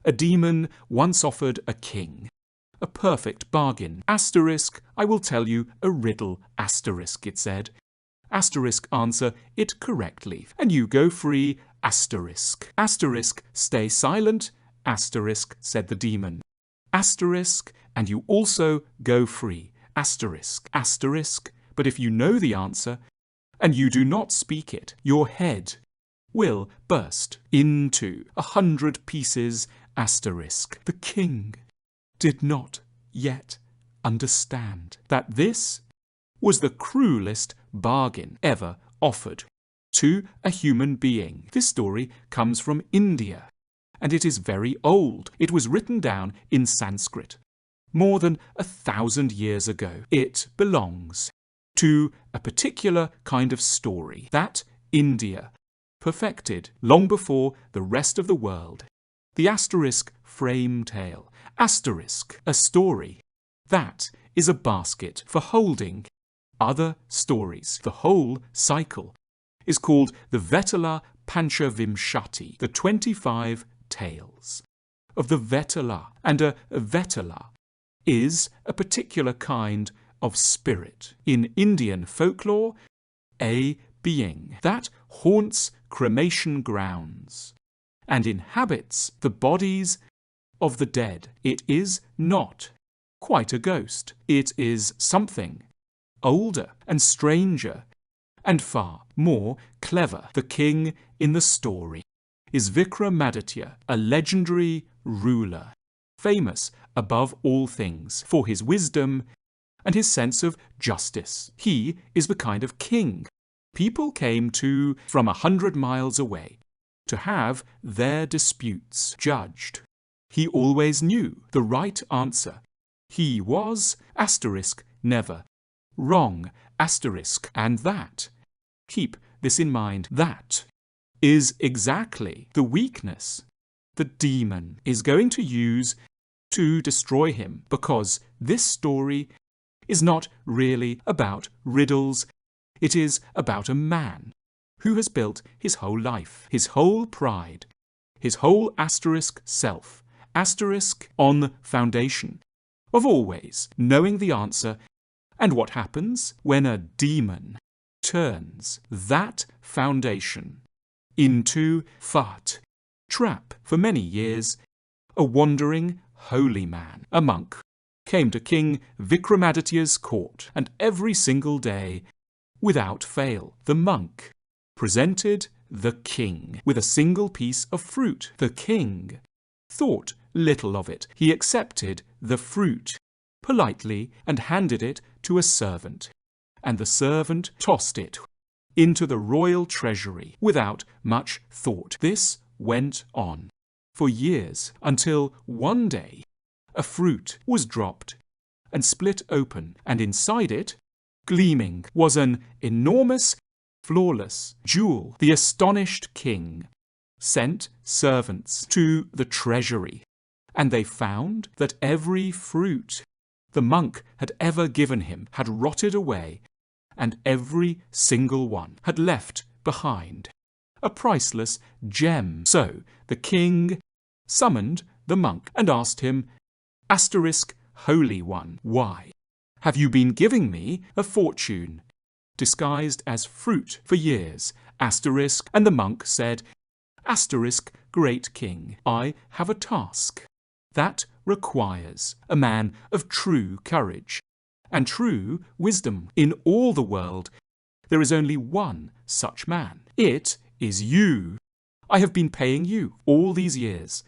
A demon once offered a king a perfect bargain. Asterisk, I will tell you a riddle, asterisk, it said. Asterisk, answer it correctly, and you go free, asterisk. Asterisk, stay silent, asterisk, said the demon. Asterisk, and you also go free, asterisk. Asterisk, but if you know the answer, and you do not speak it, your head will burst into 100 pieces, asterisk. The king did not yet understand that this was the cruelest bargain ever offered to a human being. This story comes from India, and it is very old. It was written down in Sanskrit more than 1,000 years ago. It belongs to a particular kind of story that India perfected long before the rest of the world. The asterisk frame tale. Asterisk, a story. That is a basket for holding other stories. The whole cycle is called the Vetala Panchavimshati, the 25 tales of the Vetala. And a Vetala is a particular kind of spirit in Indian folklore, a being that haunts cremation grounds and inhabits the bodies of the dead. It is not quite a ghost. It is something older and stranger and far more clever. The king in the story is Vikramaditya, a legendary ruler, famous above all things for his wisdom and his sense of justice. He is the kind of king people came to from 100 miles away to have their disputes judged. He always knew the right answer. He was, asterisk, never wrong, asterisk, and that, keep this in mind, that is exactly the weakness the demon is going to use to destroy him, because this story is not really about riddles. It is about a man who has built his whole life, his whole pride, his whole asterisk self, asterisk on the foundation of always knowing the answer. And what happens when a demon turns that foundation into fart? Trap. For many years, a wandering holy man, a monk, came to King Vikramaditya's court, and every single day, without fail, the monk presented the king with a single piece of fruit. The king thought little of it. He accepted the fruit politely and handed it to a servant, and the servant tossed it into the royal treasury without much thought. This went on for years, until one day a fruit was dropped and split open, and inside it, gleaming, was an enormous, flawless jewel. The astonished king sent servants to the treasury, and they found that every fruit the monk had ever given him had rotted away, and every single one had left behind a priceless gem. So the king summoned the monk and asked him, asterisk, holy one, why have you been giving me a fortune disguised as fruit for years? Asterisk. And the monk said, asterisk, great king, I have a task that requires a man of true courage and true wisdom. In all the world, there is only one such man. It is you. I have been paying you all these years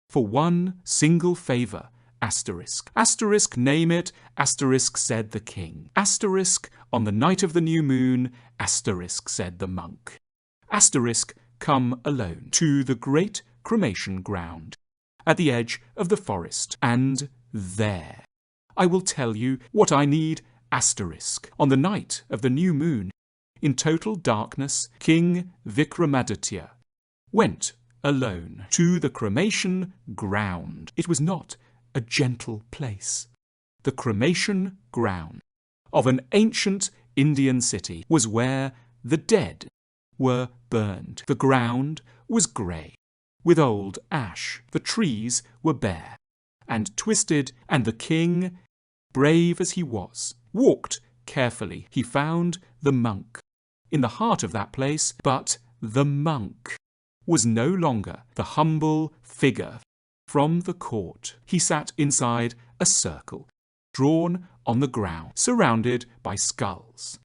for one single favor. Asterisk. Asterisk, name it. Asterisk, said the king. Asterisk, on the night of the new moon. Asterisk, said the monk. Asterisk, come alone to the great cremation ground at the edge of the forest, and there I will tell you what I need. Asterisk. On the night of the new moon, in total darkness, King Vikramaditya went alone to the cremation ground. It was not a gentle place. The cremation ground of an ancient Indian city was where the dead were burned. The ground was grey, with old ash. The trees were bare and twisted, and the king, brave as he was, walked carefully. He found the monk in the heart of that place, but the monk was no longer the humble figure from the court. He sat inside a circle, drawn on the ground, surrounded by skulls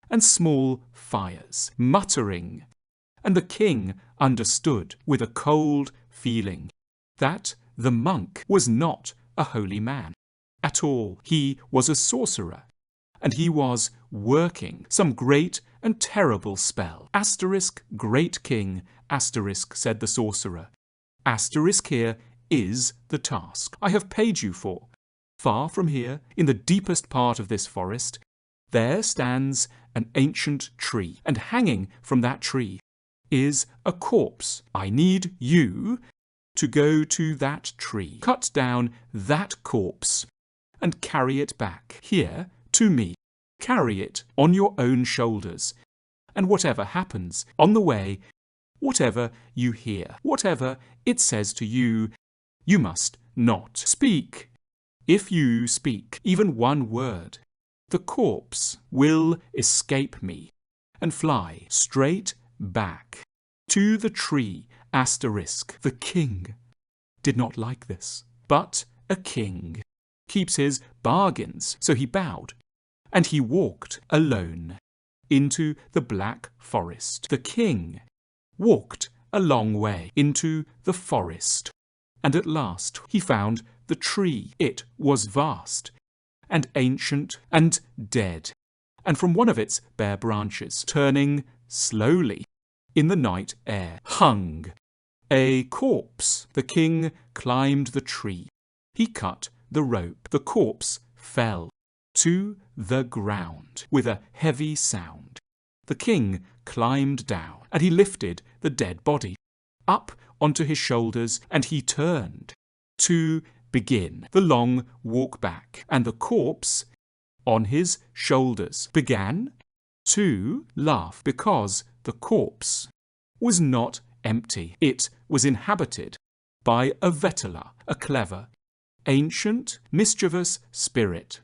and small fires, muttering. And the king understood with a cold feeling that the monk was not a holy man at all. He was a sorcerer, and he was working some great and terrible spell. Asterisk, great king, asterisk, said the sorcerer. Asterisk, here is the task I have paid you for. Far from here, in the deepest part of this forest, there stands an ancient tree, and hanging from that tree is a corpse. I need you to go to that tree, cut down that corpse, and carry it back here to me. Carry it on your own shoulders, and whatever happens on the way, whatever you hear, whatever it says to you, you must not speak. If you speak even one word, the corpse will escape me and fly straight back to the tree. Asterisk. The king did not like this, but a king keeps his bargains, so he bowed, and he walked alone into the black forest. The king walked a long way into the forest, and at last he found the tree. It was vast and ancient and dead, and from one of its bare branches, turning slowly in the night air, hung a corpse. The king climbed the tree. He cut the rope. The corpse fell to the ground with a heavy sound. The king climbed down, and he lifted the dead body up onto his shoulders, and he turned to begin the long walk back, and the corpse on his shoulders began to laugh, because the corpse was not empty. It was inhabited by a Vetala, a clever, ancient, mischievous spirit.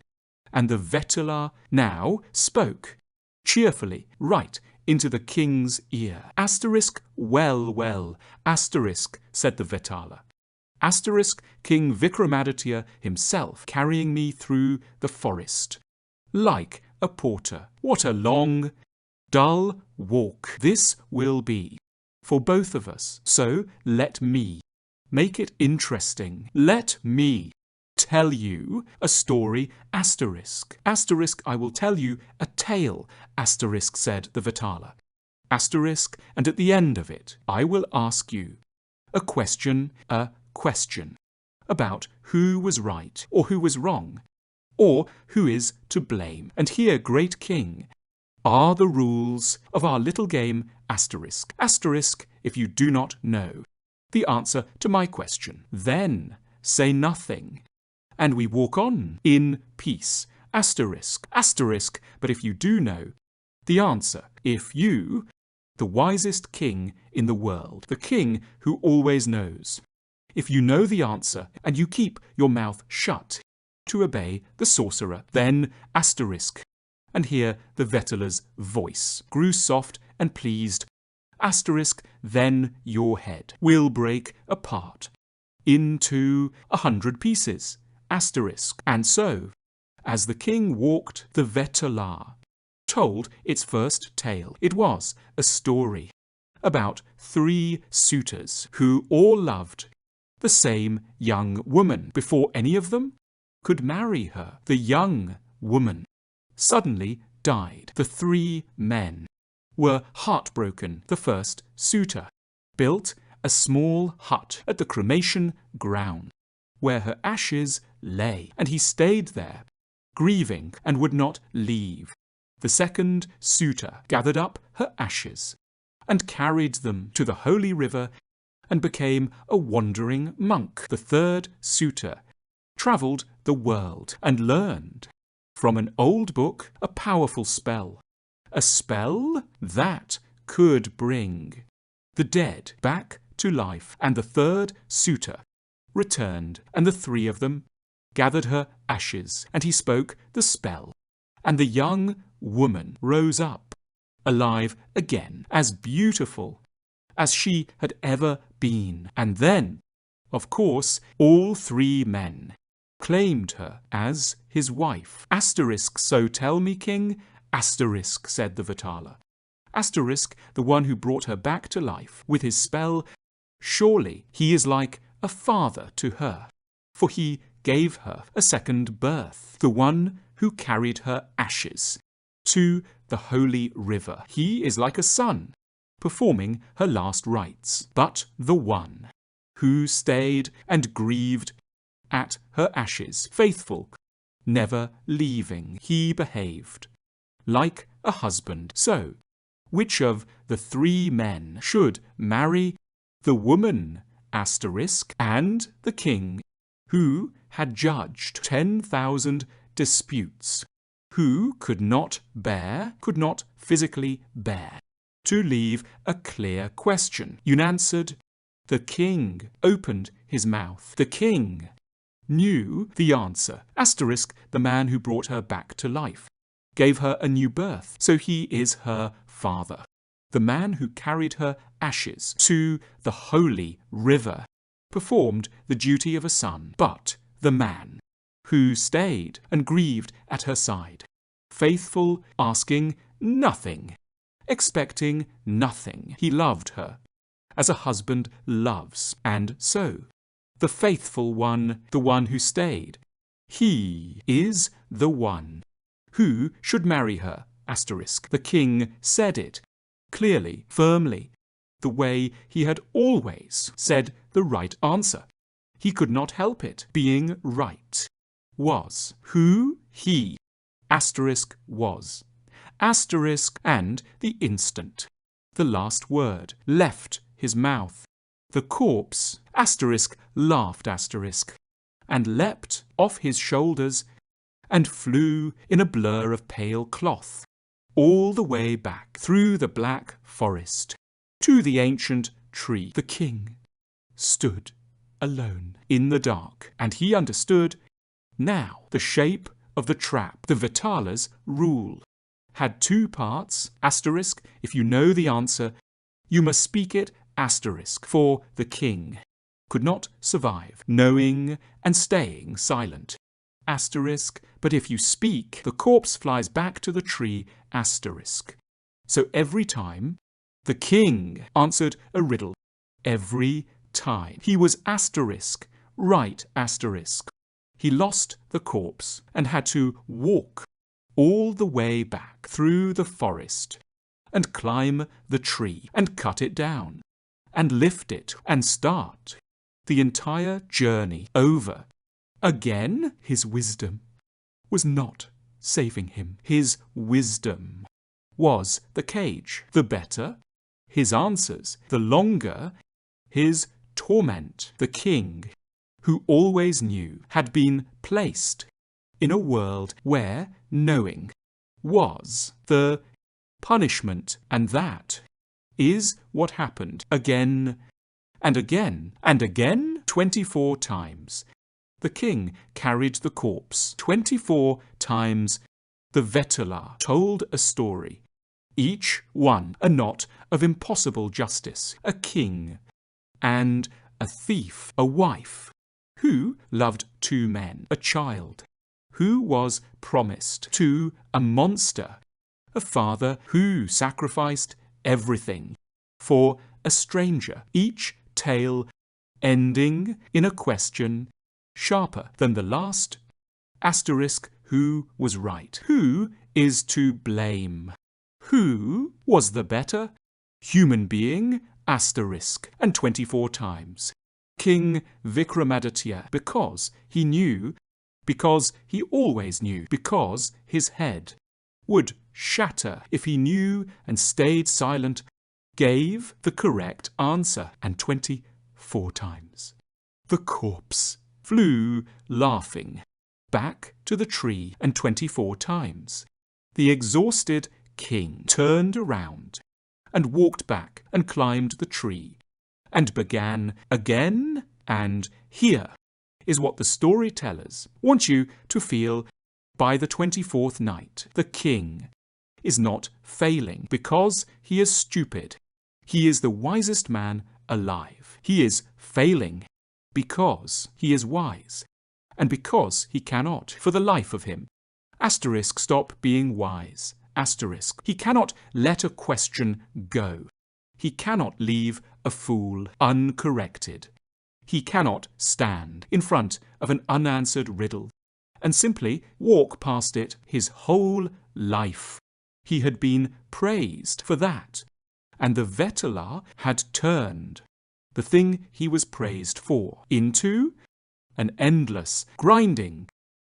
And the Vetala now spoke cheerfully right into the king's ear. Asterisk, well, well, asterisk, said the Vetala. Asterisk, King Vikramaditya himself carrying me through the forest, like a porter. What a long, dull walk this will be for both of us. So let me make it interesting. Let me tell you a story. Asterisk. Asterisk, I will tell you a tale. Asterisk, said the Vetala. Asterisk, and at the end of it, I will ask you a question about who was right or who was wrong, or who is to blame. And here, great king, are the rules of our little game. Asterisk. Asterisk, if you do not know the answer to my question, then say nothing, and we walk on in peace. Asterisk. Asterisk, but if you do know the answer, if you, the wisest king in the world, the king who always knows, if you know the answer and you keep your mouth shut to obey the sorcerer, then asterisk. And here the Vetala's voice grew soft and pleased. Asterisk, then your head will break apart into 100 pieces. Asterisk. And so, as the king walked, the Vetala told its first tale. It was a story about 3 suitors who all loved the same young woman. Before any of them could marry her, the young woman suddenly died. The 3 men were heartbroken. The first suitor built a small hut at the cremation ground where her ashes lay, and he stayed there, grieving, and would not leave. The second suitor gathered up her ashes and carried them to the holy river and became a wandering monk. The third suitor travelled the world and learned from an old book a powerful spell, a spell that could bring the dead back to life, and the third suitor returned, and the three of them gathered her ashes, and he spoke the spell, and the young woman rose up, alive again, as beautiful as she had ever been. And then, of course, all three men claimed her as his wife. Asterisk, so tell me, king. Asterisk, said the Vatala. Asterisk, the one who brought her back to life with his spell. Surely he is like a father to her, for he gave her a second birth, the one who carried her ashes to the holy river. He is like a son, performing her last rites, but the one who stayed and grieved at her ashes, faithful, never leaving. He behaved like a husband. So, which of the three men should marry the woman, asterisk, and the king, who had judged 10,000 disputes, who could not physically bear, to leave a clear question? Yun answered, the king opened his mouth. The king knew the answer. Asterisk, the man who brought her back to life, gave her a new birth, so he is her father. The man who carried her ashes to the holy river performed the duty of a son, but the man who stayed and grieved at her side, faithful, asking nothing, expecting nothing. He loved her as a husband loves, and so the faithful one, the one who stayed, he is the one who should marry her, asterisk. The king said it clearly, firmly, the way he had always said the right answer. He could not help it. Being right was who he, asterisk, was. Asterisk, and the instant the last word left his mouth, the corpse, asterisk, laughed, asterisk, and leapt off his shoulders and flew in a blur of pale cloth all the way back through the black forest to the ancient tree. The king stood alone in the dark, and he understood now the shape of the trap. The Vatala's rule had two parts, asterisk, if you know the answer, you must speak it, asterisk, for the king could not survive knowing and staying silent, asterisk, but if you speak, the corpse flies back to the tree, asterisk. So every time the king answered a riddle, every time he was asterisk, right, asterisk, he lost the corpse and had to walk all the way back through the forest and climb the tree and cut it down and lift it and start the entire journey over again. His wisdom was not saving him. His wisdom was the cage. The better his answers, the longer his torment. The king, who always knew, had been placed in a world where knowing was the punishment, and that is what happened again and again and again. 24 times the king carried the corpse. 24 times the Vetala told a story, each one a knot of impossible justice, a king and a thief, a wife who loved two men, a child who was promised to a monster, a father who sacrificed everything for a stranger, each tale ending in a question sharper than the last, asterisk, who was right, who is to blame, who was the better human being, asterisk, and 24 times. King Vikramaditya, because he knew, because he always knew, because his head would shatter if he knew and stayed silent, gave the correct answer, and 24 times the corpse flew laughing back to the tree, and 24 times the exhausted king turned around and walked back and climbed the tree and began again, and here is what the storytellers want you to feel by the 24th night. The king is not failing because he is stupid. He is the wisest man alive. He is failing because he is wise, and because he cannot, for the life of him, stop being wise. He cannot let a question go. He cannot leave a fool uncorrected. He cannot stand in front of an unanswered riddle and simply walk past it his whole life. He had been praised for that, and the Vetelar had turned the thing he was praised for into an endless, grinding,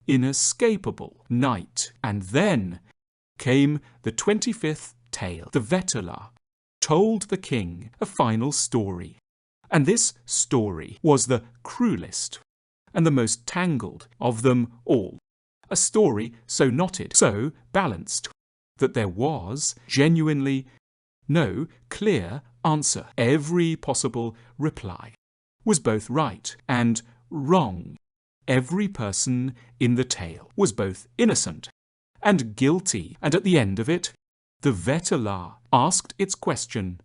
inescapable night. And then came the 25th tale. The Vetelar told the king a final story, and this story was the cruelest and the most tangled of them all. A story so knotted, so balanced, that there was genuinely no clear answer. Every possible reply was both right and wrong. Every person in the tale was both innocent and guilty, and at the end of it, the Vetelar asked its question,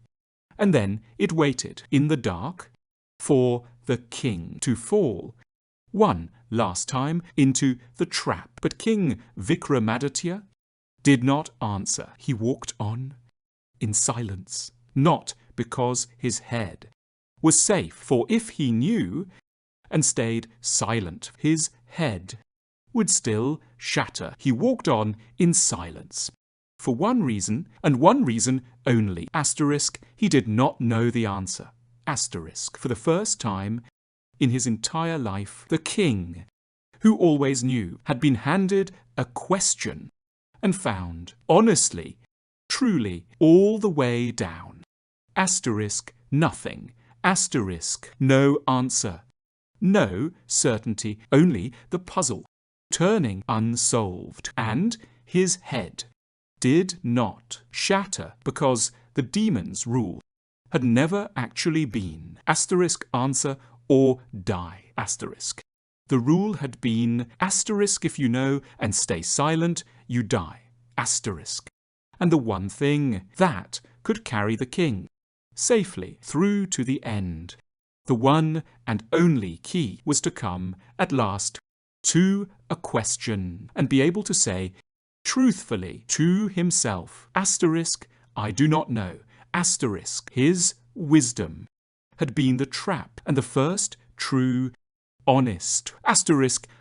and then it waited in the dark for the king to fall one last time into the trap. But King Vikramaditya did not answer. He walked on in silence, not because his head was safe, for if he knew and stayed silent, his head would still shatter. He walked on in silence for one reason, and one reason only. He did not know the answer. For the first time in his entire life, the king, who always knew, had been handed a question and found, honestly, truly, all the way down. Nothing. No answer. No certainty, only the puzzle, turning unsolved. And his head did not shatter because the demon's rule had never actually been answer or die. The rule had been if you know and stay silent, you die. And the one thing that could carry the king safely through to the end, the one and only key, was to come at last to a question and be able to say truthfully to himself, I do not know. His wisdom had been the trap and the first true honest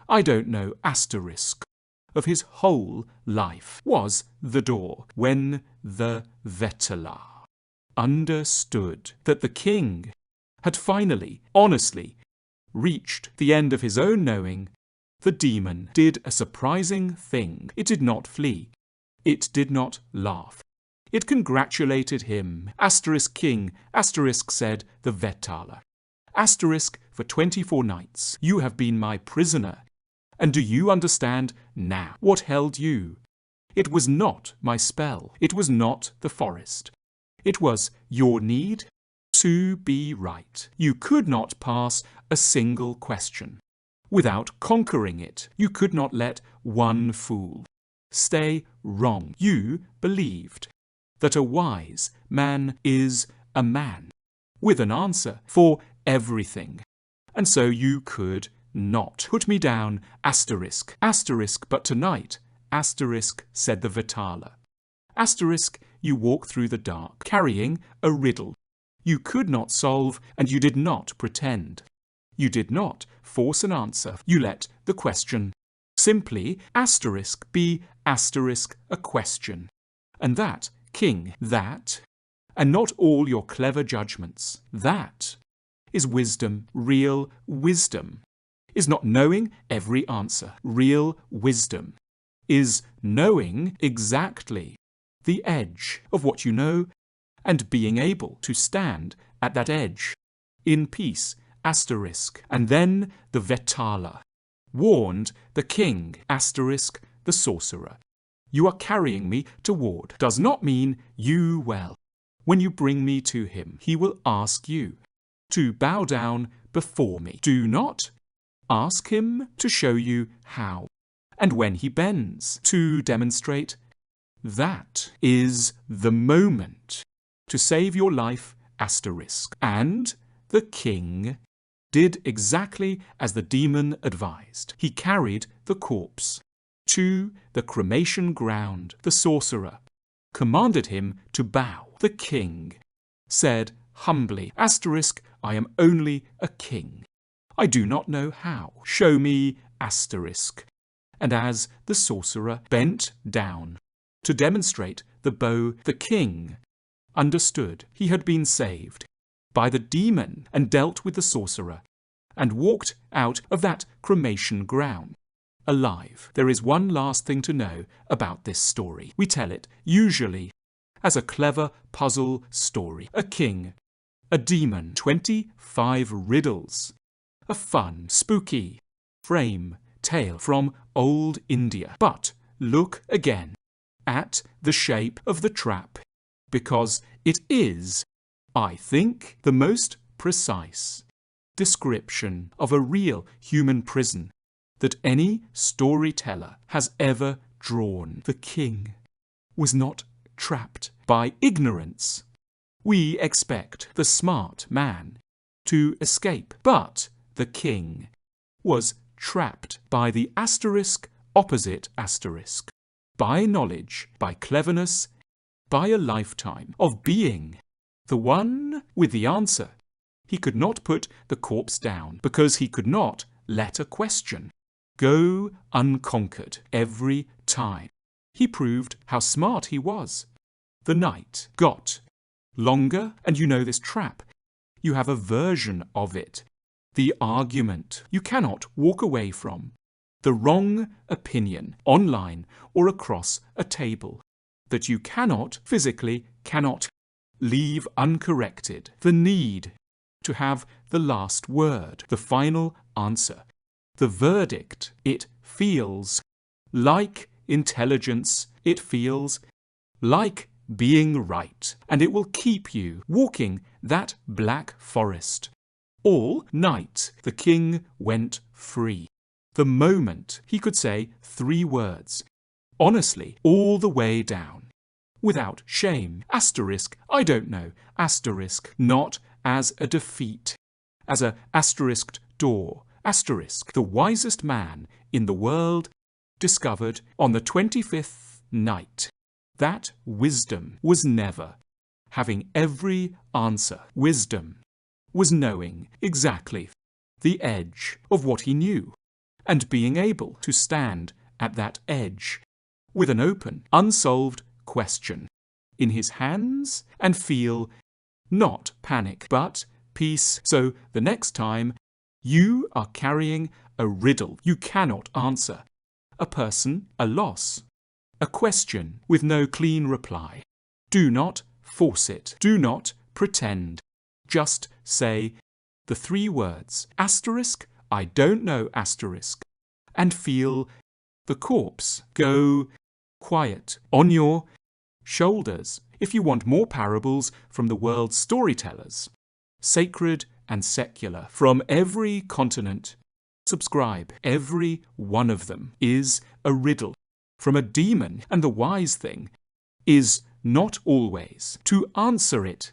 I don't know of his whole life was the door. When the Vetelar understood that the king had finally, honestly, reached the end of his own knowing, the demon did a surprising thing. It did not flee. It did not laugh. It congratulated him. King, said the Vetelar. For 24 nights you have been my prisoner. And do you understand now what held you? It was not my spell. It was not the forest. It was your need to be right. You could not pass a single question without conquering it. You could not let one fool stay wrong. You believed that a wise man is a man with an answer for everything. And so you could not put me down, but tonight, said the Vetelar. You walk through the dark, carrying a riddle. You could not solve, and you did not pretend. You did not force an answer. You let the question simply be a question. And that, king, that, and not all your clever judgments, that is wisdom. Real wisdom is not knowing every answer. Real wisdom is knowing exactly the edge of what you know and being able to stand at that edge in peace. And then the Vetelar warned the king, the sorcerer. You are carrying me toward does not mean you well. When you bring me to him, he will ask you to bow down before me. Do not ask him to show you how. And when he bends to demonstrate, that is the moment to save your life, asterisk. And the king did exactly as the demon advised. He carried the corpse to the cremation ground. The sorcerer commanded him to bow. The king said humbly, asterisk, I am only a king. I do not know how. Show me, asterisk. And as the sorcerer bent down to demonstrate the bow, the king understood he had been saved by the demon and dealt with the sorcerer and walked out of that cremation ground alive. There is one last thing to know about this story. We tell it usually as a clever puzzle story. A king, a demon, 25 riddles, a fun, spooky frame tale from old India. But look again at the shape of the trap, because it is, I think, the most precise description of a real human prison that any storyteller has ever drawn. The king was not trapped by ignorance. We expect the smart man to escape, but the king was trapped by the asterisk opposite asterisk, by knowledge, by cleverness, by a lifetime of being the one with the answer. He could not put the corpse down because he could not let a question go unconquered every time. He proved how smart he was. The night got longer, and you know this trap. You have a version of it. The argument you cannot walk away from. The wrong opinion, online or across a table, that you physically cannot leave uncorrected. The need to have the last word, the final answer, the verdict. It feels like intelligence. It feels like being right, and it will keep you walking that black forest. All night the king went free. The moment he could say 3 words, honestly, all the way down, without shame, asterisk, I don't know, asterisk, not as a defeat, as a asterisked door, asterisk, the wisest man in the world discovered on the 25th night that wisdom was never having every answer. Wisdom was knowing exactly the edge of what he knew and being able to stand at that edge with an open, unsolved question in his hands and feel not panic but peace. So the next time you are carrying a riddle you cannot answer, a person, a loss, a question with no clean reply, do not force it. Do not pretend. Just say the 3 words, asterisk, I don't know, asterisk, and feel the corpse go quiet on your shoulders. If you want more parables from the world's storytellers, sacred and secular, from every continent, subscribe. Every one of them is a riddle from a demon, and the wise thing is not always to answer it